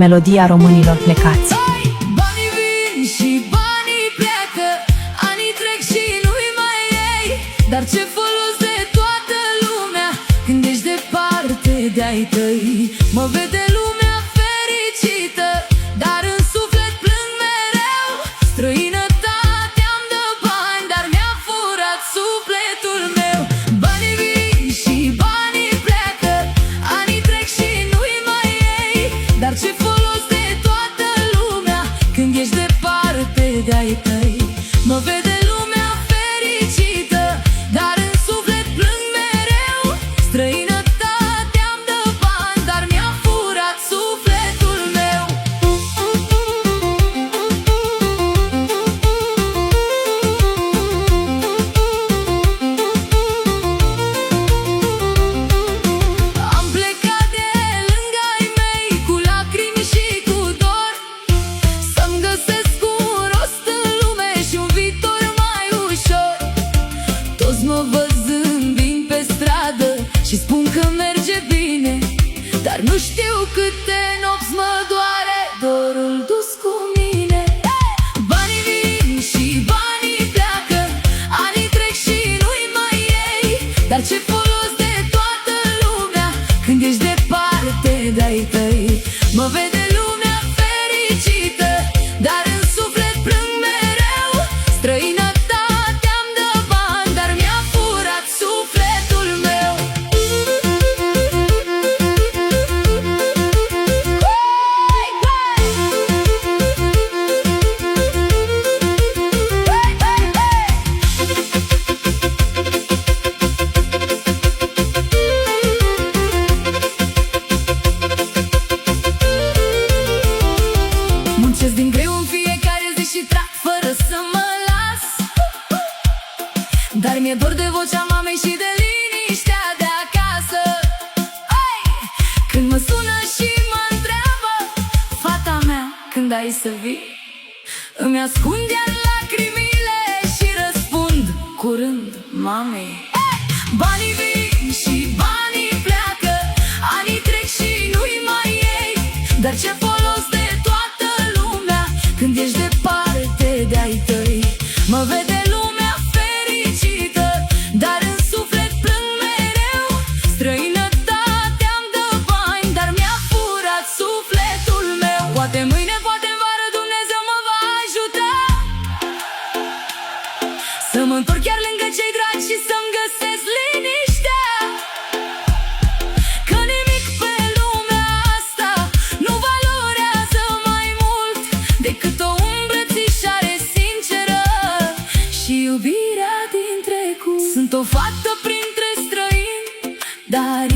Melodia românilor plecați. Banii vin și banii pleacă, anii trec și nu-i mai ei. Dar ce folos de toată lumea când ești departe de-ai tăi? Mă vede lumea fericită, dar în suflet plâng mereu. Străinătatea-mi dă bani, dar mi-a furat sufletul meu. Banii vin și banii pleacă, anii trec și nu-i mai ei. Dar ce folos de toată lumea când ești departe de-ai tăi? Mă vede lumea fericită, dar în suflet plâng mereu. Străinătatea-mi dă bani, dar mi-a furat sufletul meu. Am plecat de lângă ai mei cu lacrimi și cu dor, să-mi găsesc un rost în lume și un viitor mai ușor. Toți mă văd zâmbind pe stradă și spun că merge bine, dar nu știu câte nopți mă doare dorul dus cu mine. Banii vin și banii pleacă, anii trec și nu-i mai ei. Dar ce folos de toată lumea când ești departe de-ai tăi? Mă vede lumea fericită, dar în suflet plâng mereu. Străinătatea-mi dă bani, dar mi-a furat sufletul meu. Muncesc din greu în fiecare zi și trag fără să mă las, dar mi-e dor de vocea mamei și de liniștea de acasă. Când mă sună și mă întreabă, fata mea, când ai să vii? Îmi ascund iar lacrimile și răspund curând mamei. Banii vin și banii pleacă, anii trec și nu-i mai ei. Dar ce folos de toată lumea când ești departe de-ai tăi? Mă vede lumea fericită, dar în suflet plâng mereu. Străinătatea-mi dă bani, dar mi-a furat sufletul meu. Poate mâine, poate în vară Dumnezeu mă va ajuta să mă întorc chiar lângă cei dragi și să-mi găsesc liniștea. Că nimic pe lumea asta nu valorează mai mult decât o îmbrățișare sinceră și iubirea din trecut. Sunt o fată printre străini, dar